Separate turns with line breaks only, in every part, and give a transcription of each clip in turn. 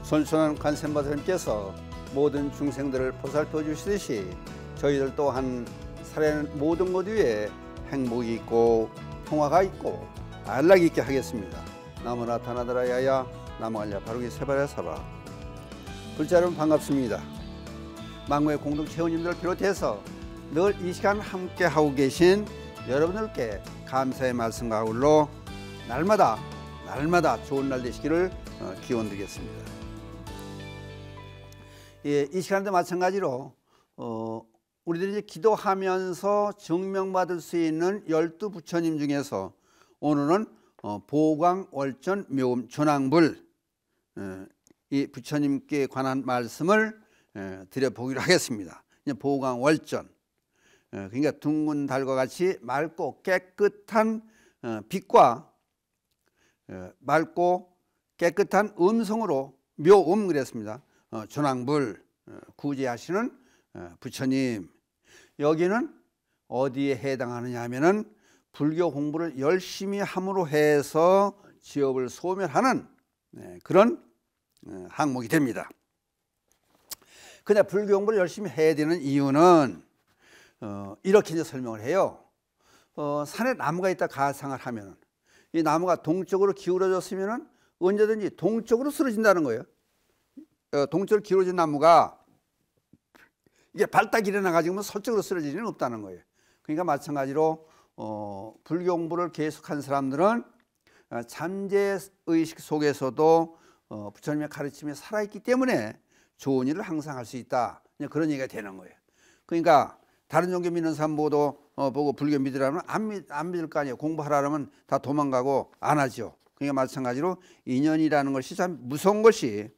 선순환 관세음보살님께서 모든 중생들을 보살펴 주시듯이 저희들 또한 살아가는 모든 것 위에 행복이 있고 평화가 있고 안락이 있게 하겠습니다. 나무나 타나다라 야야 나무알야 바르게 세바라사바. 불자 여러분 반갑습니다. 망고의 공동 체험님들 비롯해서 늘 이 시간 함께 하고 계신 여러분들께 감사의 말씀과 아울러 날마다 좋은 날 되시기를 기원드리겠습니다. 이 시간도 마찬가지로 우리들이 이제 기도하면서 증명받을 수 있는 12 부처님 중에서 오늘은 보광월전 묘음 전황불 이 부처님께 관한 말씀을 드려보기로 하겠습니다. 보광월전, 그러니까 둥근 달과 같이 맑고 깨끗한 빛과 맑고 깨끗한 음성으로 묘음 그랬습니다. 전황불 구제하시는 부처님, 여기는 어디에 해당하느냐 하면은 불교 공부를 열심히 함으로 해서 지업을 소멸하는 그런 항목이 됩니다. 근데 불교 공부를 열심히 해야 되는 이유는 이렇게 이제 설명을 해요. 산에 나무가 있다 가상을 하면 이 나무가 동쪽으로 기울어졌으면 언제든지 동쪽으로 쓰러진다는 거예요. 동쪽으로 기울어진 나무가 이게 발딱 일어나가지고 서쪽으로 쓰러질 일은 없다는 거예요. 그러니까 마찬가지로 불교 공부를 계속한 사람들은 잠재의식 속에서도 부처님의 가르침이 살아있기 때문에 좋은 일을 항상 할 수 있다, 그런 얘기가 되는 거예요. 그러니까 다른 종교 믿는 사람 보고 불교 믿으라면 안 믿을 거 아니에요. 공부하라면 다 도망가고 안 하죠. 그러니까 마찬가지로 인연이라는 것이 참 무서운 것이,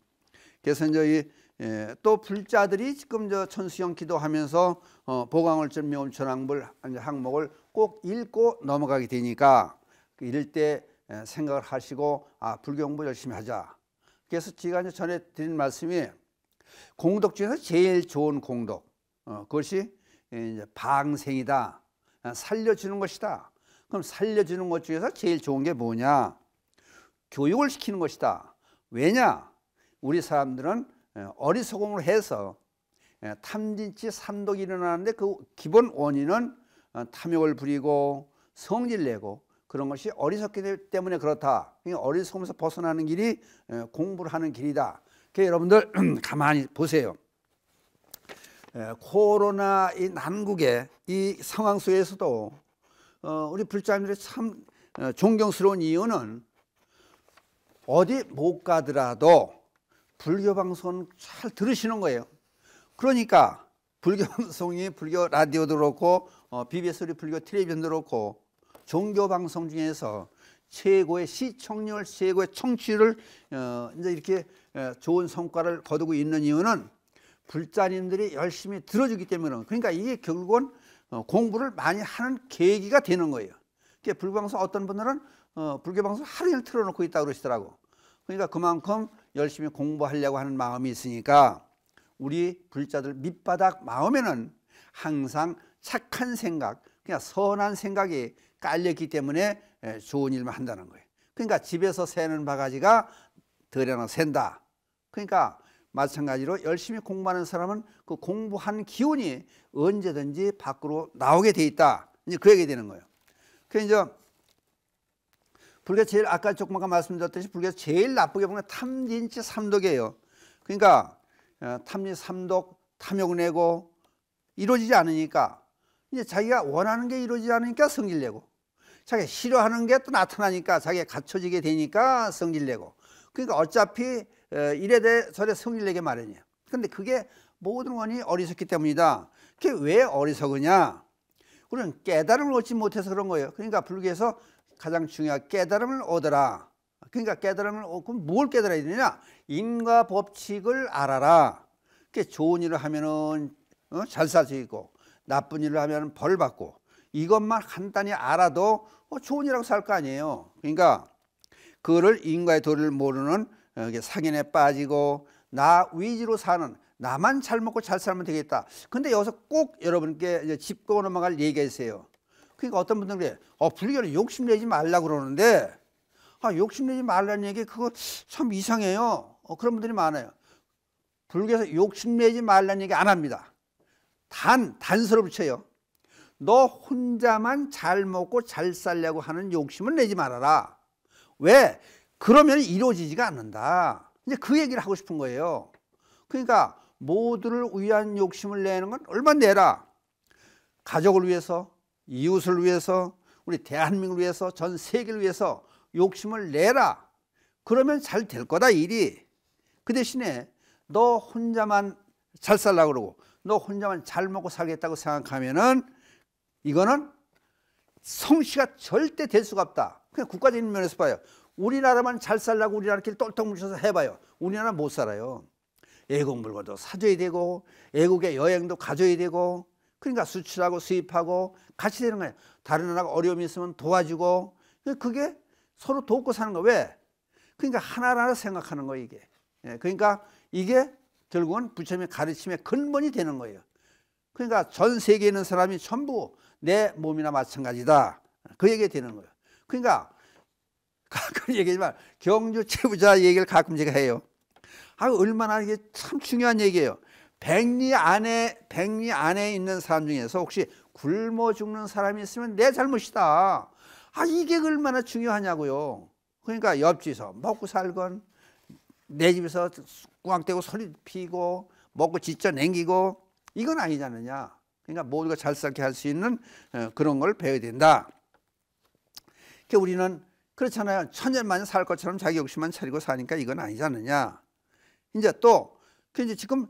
그래서 이제 또 불자들이 지금 천수형 기도하면서 보광월전 묘음 전황불 항목을 꼭 읽고 넘어가게 되니까 이럴 때 생각을 하시고 불교 공부 열심히 하자. 그래서 제가 이제 전에 드린 말씀이 공덕 중에서 제일 좋은 공덕, 그것이 이제 방생이다, 살려주는 것이다. 그럼 살려주는 것 중에서 제일 좋은 게 뭐냐? 교육을 시키는 것이다. 왜냐? 우리 사람들은 어리석음을 해서 탐진치 삼독이 일어나는데 그 기본 원인은 탐욕을 부리고 성질 내고 그런 것이 어리석기 때문에 그렇다. 그러니까 어리석으면서 벗어나는 길이 공부를 하는 길이다. 그러니까 여러분들 가만히 보세요. 코로나 이 난국의 이 상황 속에서도 우리 불자님들이 참 존경스러운 이유는 어디 못 가더라도 불교 방송 잘 들으시는 거예요. 그러니까 불교 방송이 불교 라디오도 그렇고 BBS 우리 불교 텔레비전도 그렇고 종교 방송 중에서 최고의 시청률, 최고의 청취를 이제 이렇게 좋은 성과를 거두고 있는 이유는 불자님들이 열심히 들어주기 때문에, 그러니까 이게 결국은 공부를 많이 하는 계기가 되는 거예요. 그러니까 불교 방송 어떤 분들은 불교 방송 하루 종일 틀어놓고 있다고 그러시더라고. 그러니까 그만큼 열심히 공부하려고 하는 마음이 있으니까 우리 불자들 밑바닥 마음에는 항상 착한 생각, 그냥 선한 생각이 깔렸기 때문에 좋은 일만 한다는 거예요. 그러니까 집에서 새는 바가지가 덜어나 샌다. 그러니까 마찬가지로 열심히 공부하는 사람은 그 공부한 기운이 언제든지 밖으로 나오게 돼 있다. 이제 그 얘기 되는 거예요. 그래서 이제 불교 제일 아까 조금 말씀드렸듯이 불교에서 제일 나쁘게 보면 탐진치 삼독이에요. 그러니까 탐진치 삼독, 탐욕 내고 이루어지지 않으니까 이제 자기가 원하는 게 이루어지지 않으니까 성질 내고, 자기가 싫어하는 게 또 나타나니까 자기가 갖춰지게 되니까 성질 내고, 그러니까 어차피 이래 돼 저래 성질 내게 마련이에요. 근데 그게 모든 원인이 어리석기 때문이다. 그게 왜 어리석으냐? 우리는 깨달음을 얻지 못해서 그런 거예요. 그러니까 불교에서 가장 중요한 깨달음을 얻어라. 그러니까 깨달음을 얻고 뭘 깨달아야 되느냐? 인과 법칙을 알아라. 그게 좋은 일을 하면은 잘 살 수 있고, 나쁜 일을 하면 벌 받고, 이것만 간단히 알아도 좋은 일하고 살 거 아니에요. 그러니까 그거를 인과의 도리를 모르는 상인에 빠지고 나 위주로 사는, 나만 잘 먹고 잘 살면 되겠다. 근데 여기서 꼭 여러분께 이제 짚고 넘어갈 얘기가 있어요. 그러니까 어떤 분들은 그래, 불교는 욕심내지 말라고 그러는데, 욕심내지 말라는 얘기 그거 참 이상해요. 그런 분들이 많아요. 불교에서 욕심내지 말라는 얘기 안 합니다. 단서를 붙여요. 너 혼자만 잘 먹고 잘 살려고 하는 욕심을 내지 말아라. 왜? 그러면 이루어지지가 않는다. 이제 그 얘기를 하고 싶은 거예요. 그러니까 모두를 위한 욕심을 내는 건 얼마나 내라. 가족을 위해서, 이웃을 위해서, 우리 대한민국을 위해서, 전 세계를 위해서 욕심을 내라. 그러면 잘 될 거다 일이. 그 대신에 너 혼자만 잘 살라고 그러고 너 혼자만 잘 먹고 살겠다고 생각하면은 이거는 성취가 절대 될 수가 없다. 그냥 국가적인 면에서 봐요. 우리나라만 잘 살라고 우리나라끼리 똘똘 뭉쳐서 해봐요. 우리나라 못 살아요. 애국 물건도 사줘야 되고 애국의 여행도 가져야 되고 그러니까 수출하고 수입하고 같이 되는 거예요. 다른 나라가 어려움이 있으면 도와주고 그게 서로 돕고 사는 거예요. 왜? 그러니까 하나하나 생각하는 거예요 이게. 그러니까 이게 결국은 부처님의 가르침의 근본이 되는 거예요. 그러니까 전 세계에 있는 사람이 전부 내 몸이나 마찬가지다. 그 얘기가 되는 거예요. 그러니까 가끔 얘기하지만 경주 최부자 얘기를 가끔 제가 해요. 얼마나 이게 참 중요한 얘기예요. 백리 안에 있는 사람 중에서 혹시 굶어 죽는 사람이 있으면 내 잘못이다. 이게 얼마나 중요하냐고요. 그러니까 옆집에서 먹고 살건 내 집에서 꾸악대고 소리 피고 먹고 지쳐 냉기고 이건 아니지 않느냐. 그러니까 모두가 잘 살게 할 수 있는 그런 걸 배워야 된다. 그러니까 우리는 그렇잖아요. 천년만년 살 것처럼 자기 욕심만 차리고 사니까 이건 아니지 않느냐. 이제 또 이제 지금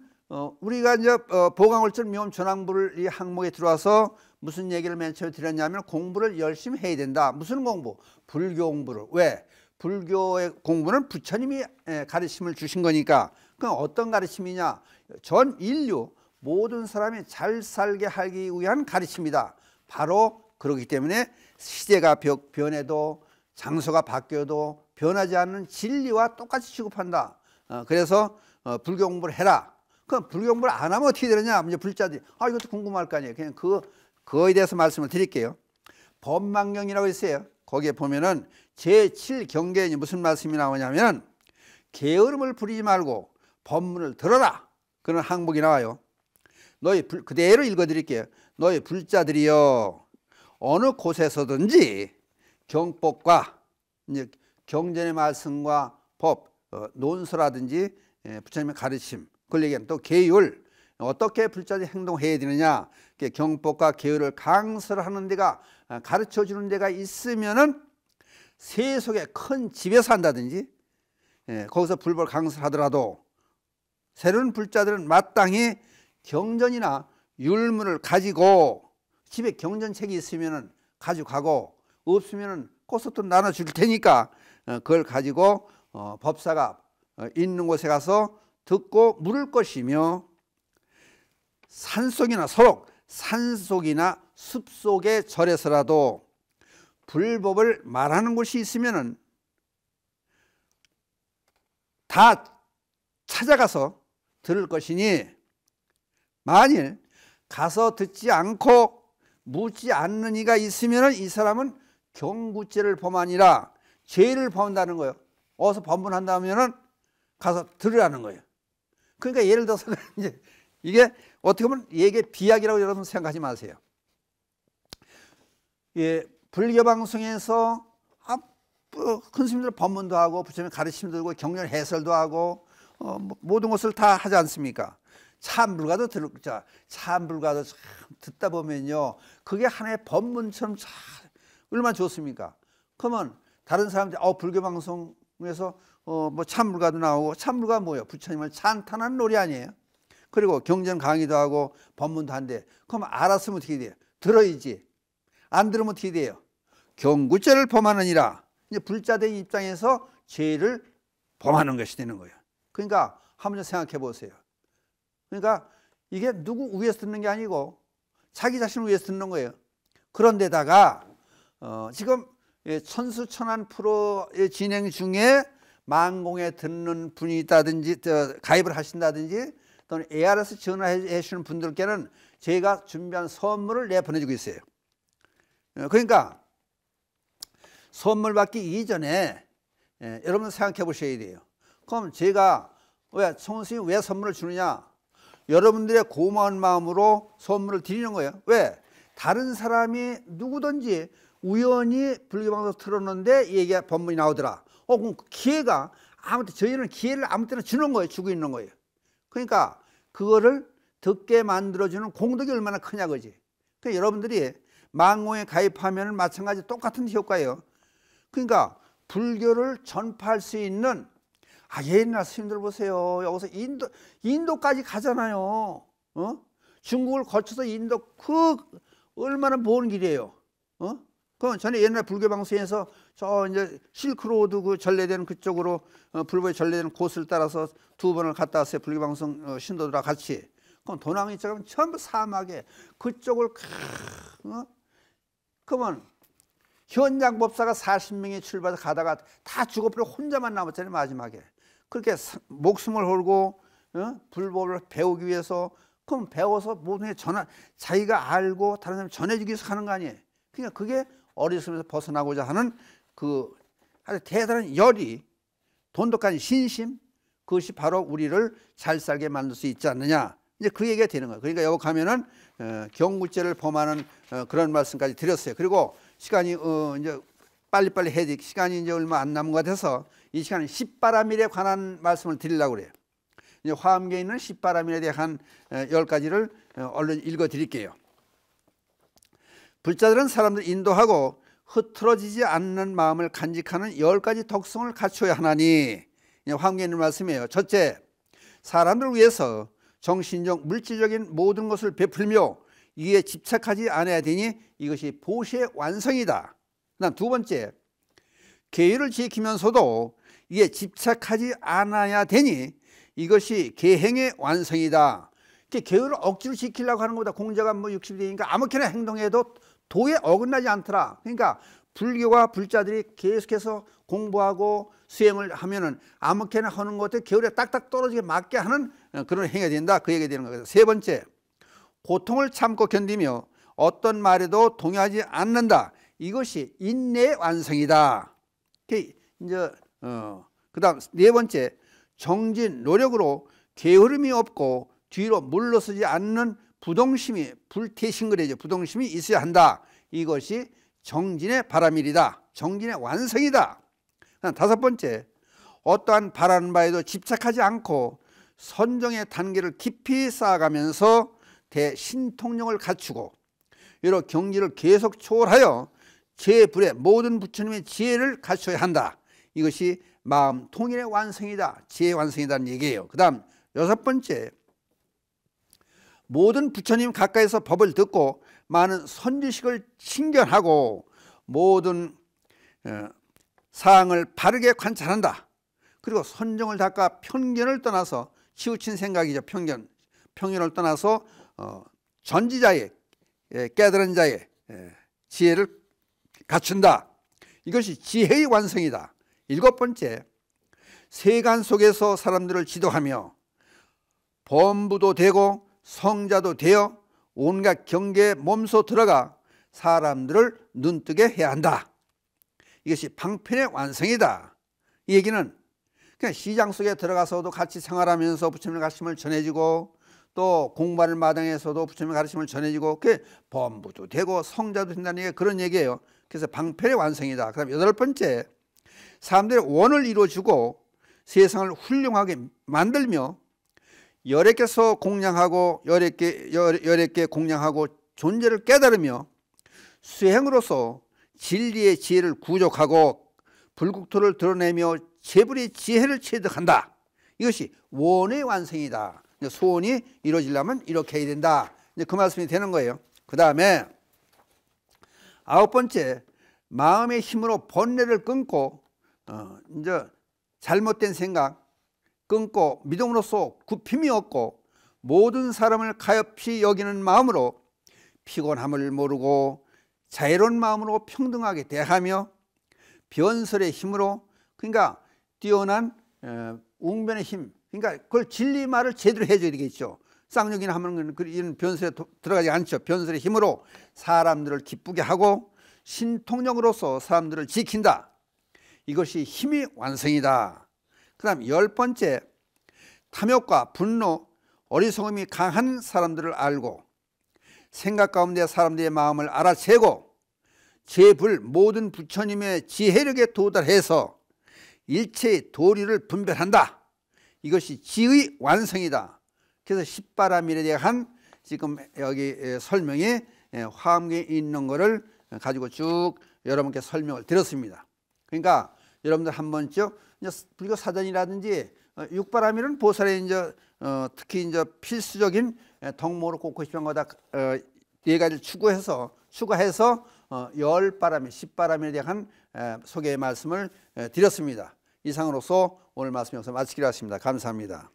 우리가 이제 보강월절 미험 전황부를 이 항목에 들어와서 무슨 얘기를 맨 처음에 드렸냐면 공부를 열심히 해야 된다. 무슨 공부? 불교 공부를. 왜? 불교의 공부는 부처님이 가르침을 주신 거니까. 그럼 어떤 가르침이냐? 전 인류 모든 사람이 잘 살게 하기 위한 가르침이다. 바로 그렇기 때문에 시대가 변해도 장소가 바뀌어도 변하지 않는 진리와 똑같이 취급한다. 그래서 불교 공부를 해라. 그럼 불교 공부를 안 하면 어떻게 되느냐? 이제 불자들이 이것도 궁금할 거 아니에요. 그냥 그거에 대해서 말씀을 드릴게요. 법망경이라고 있어요. 거기에 보면은 제7경계에 무슨 말씀이 나오냐면 게으름을 부리지 말고 법문을 들어라. 그런 항목이 나와요. 그대로 읽어드릴게요. 너희 불자들이여 어느 곳에서든지 경법과 이제 경전의 말씀과 법, 논서라든지 부처님의 가르침, 그걸 얘기하면 또 계율, 어떻게 불자들이 행동해야 되느냐, 경법과 계율을 강설하는 데가 가르쳐 주는 데가 있으면은 세속의 큰 집에 산다든지 거기서 불법 강설하더라도 새로운 불자들은 마땅히 경전이나 율문을 가지고 집에 경전책이 있으면은 가지고 없으면은 그것도 나눠줄 테니까 그걸 가지고 법사가 있는 곳에 가서 듣고 물을 것이며 산속이나 숲속의 절에서라도 불법을 말하는 곳이 있으면은 다 찾아가서 들을 것이니 만일 가서 듣지 않고 묻지 않는 이가 있으면 이 사람은 경구죄를 범하니라. 죄를 범한다는 거예요. 어디서 법문한다면은 가서 들으라는 거예요. 그러니까 예를 들어서 이제 이게 어떻게 보면 얘기 비약이라고 여러분 생각하지 마세요. 불교 방송에서 큰 스님들 법문도 하고 부처님 가르침도 들고 경전 해설도 하고 모든 것을 다 하지 않습니까? 참불가도 참불가도 참 듣다 보면요, 그게 하나의 법문처럼 참 얼마나 좋습니까? 그러면 다른 사람들 불교 방송에서 뭐 참불가도 나오고, 참불가 뭐예요? 부처님을 찬탄하는 노래 아니에요? 그리고 경전 강의도 하고 법문도 한대. 그럼 알았으면 어떻게 돼요? 들어야지. 안 들으면 어떻게 돼요? 경구죄를 범하느니라. 이제 불자된 입장에서 죄를 범하는 것이 되는 거예요. 그러니까 한번 생각해 보세요. 그러니까 이게 누구 위해서 듣는 게 아니고 자기 자신을 위해서 듣는 거예요. 그런데다가 지금 천수천안 프로의 진행 중에 만공에 듣는 분이 있다든지 가입을 하신다든지 또는 ARS 전화해 주시는 분들께는 제가 준비한 선물을 내보내주고 있어요. 그러니까 선물 받기 이전에 여러분 생각해 보셔야 돼요. 그럼 제가 왜? 성스님이 왜 선물을 주느냐? 여러분들의 고마운 마음으로 선물을 드리는 거예요. 왜? 다른 사람이 누구든지 우연히 불교방송 틀었는데 얘기가 법문이 나오더라. 그럼 기회가 아무튼 저희는 기회를 아무 때나 주는 거예요. 주고 있는 거예요. 그러니까 그거를 듣게 만들어주는 공덕이 얼마나 크냐 그지. 그러니까 여러분들이 망공에 가입하면 마찬가지 똑같은 효과예요. 그러니까 불교를 전파할 수 있는 옛날 스님들 보세요. 여기서 인도까지 가잖아요. 중국을 거쳐서 인도 그 얼마나 먼 길이에요. 그 전에 옛날 불교 방송에서 저 이제 실크로드 그 전래되는 그쪽으로 불교에 전래되는 곳을 따라서 2번을 갔다 왔어요. 불교 방송 신도들과 같이. 그럼 도낭이 쪽은 전부 사막에 그쪽을 그러면 현장 법사가 40명이 출발해서 가다가 다 죽어버려 혼자만 남았잖아요. 마지막에. 그렇게 목숨을 걸고 불법을 배우기 위해서 그럼 배워서 모든 게 자기가 알고 다른 사람 전해주기 위해서 하는 거 아니에요. 그러니까 그게 어리석음에서 벗어나고자 하는 그 아주 대단한 열이 돈독한 신심 그것이 바로 우리를 잘 살게 만들 수 있지 않느냐 이제 그 얘기가 되는 거예요. 그러니까 여기 가면은 경구죄를 범하는 그런 말씀까지 드렸어요. 그리고 시간이 이제 빨리빨리 해야 돼. 시간이 이제 얼마 안 남은 것 같아서 이 시간은 십바라밀에 관한 말씀을 드리려고 그래요. 이제 화엄경에 있는 십바라밀에 대한 10가지를 얼른 읽어 드릴게요. 불자들은 사람들 인도하고 흐트러지지 않는 마음을 간직하는 10가지 덕성을 갖춰야 하나니 화엄경에 있는 말씀이에요. 첫째, 사람들을 위해서 정신적 물질적인 모든 것을 베풀며 이에 집착하지 않아야 되니 이것이 보시의 완성이다. 그다음 두 번째, 계율을 지키면서도 이에 집착하지 않아야 되니 이것이 계행의 완성이다. 계율을 억지로 지키려고 하는 것보다 공자가 뭐 60대니까 아무렇게나 행동해도 도에 어긋나지 않더라. 그러니까 불교가 불자들이 계속해서 공부하고 수행을 하면은 아무렇게나 하는 것들 계율에 딱딱 떨어지게 맞게 하는 그런 행위가 된다. 그 얘기가 되는 거예요. 세 번째, 고통을 참고 견디며 어떤 말에도 동요하지 않는다. 이것이 인내의 완성이다. 이제 그다음 네 번째, 정진 노력으로 게으름이 없고 뒤로 물러서지 않는 부동심이 불태신거래죠. 부동심이 있어야 한다. 이것이 정진의 바라밀이다. 정진의 완성이다. 다섯 번째, 어떠한 바라는 바에도 집착하지 않고 선정의 단계를 깊이 쌓아가면서 대신통력을 갖추고 여러 경지를 계속 초월하여 제불의 모든 부처님의 지혜를 갖춰야 한다. 이것이 마음 통일의 완성이다. 지혜의 완성이라는 얘기예요. 그 다음 여섯 번째, 모든 부처님 가까이서 법을 듣고 많은 선지식을 친견하고 모든 사항을 바르게 관찰한다. 그리고 선정을 닦아 편견을 떠나서 치우친 생각이죠. 편견을 떠나서 전지자의 깨달은 자의 지혜를 갖춘다. 이것이 지혜의 완성이다. 일곱 번째, 세간 속에서 사람들을 지도하며 범부도 되고 성자도 되어 온갖 경계에 몸소 들어가 사람들을 눈뜨게 해야 한다. 이것이 방편의 완성이다. 이 얘기는 그냥 시장 속에 들어가서도 같이 생활하면서 부처님의 가르침을 전해지고 또 공부하는 마당에서도 부처님의 가르침을 전해지고 그게 범부도 되고 성자도 된다는 게 그런 얘기예요. 그래서 방편의 완성이다. 그 다음 여덟 번째, 사람들의 원을 이루어주고 세상을 훌륭하게 만들며 열애께서 공양하고 열애께 공양하고 존재를 깨달으며 수행으로서 진리의 지혜를 구족하고 불국토를 드러내며 제불의 지혜를 체득한다. 이것이 원의 완성이다. 소원이 이루어지려면 이렇게 해야 된다. 이제 그 말씀이 되는 거예요. 그 다음에 아홉 번째, 마음의 힘으로 번뇌를 끊고 이제 잘못된 생각 끊고 믿음으로써 굽힘이 없고 모든 사람을 가엾이 여기는 마음으로 피곤함을 모르고 자애로운 마음으로 평등하게 대하며 변설의 힘으로 그러니까 뛰어난 웅변의 힘 그러니까 그걸 진리 말을 제대로 해줘야 되겠죠. 쌍욕이나 하면 이런 변설에 들어가지 않죠. 변설의 힘으로 사람들을 기쁘게 하고 신통력으로서 사람들을 지킨다. 이것이 힘이 완성이다. 그 다음 열 번째, 탐욕과 분노, 어리석음이 강한 사람들을 알고 생각 가운데 사람들의 마음을 알아채고 제불 모든 부처님의 지혜력에 도달해서 일체의 도리를 분별한다. 이것이 지의 완성이다. 그래서 십바라밀에 대한 지금 여기 설명이 화엄경에 있는 것을 가지고 쭉 여러분께 설명을 드렸습니다. 그러니까 여러분들 한 번쯤 불교 사전이라든지 육바라밀은 보살의 이제 특히 이제 필수적인 덕목으로 꼽고 싶은 거다 네 가지를 추가해서 열바라밀, 십바라밀에 대한 소개의 말씀을 드렸습니다. 이상으로서 오늘 말씀 여기서 마치기로 하겠습니다. 감사합니다.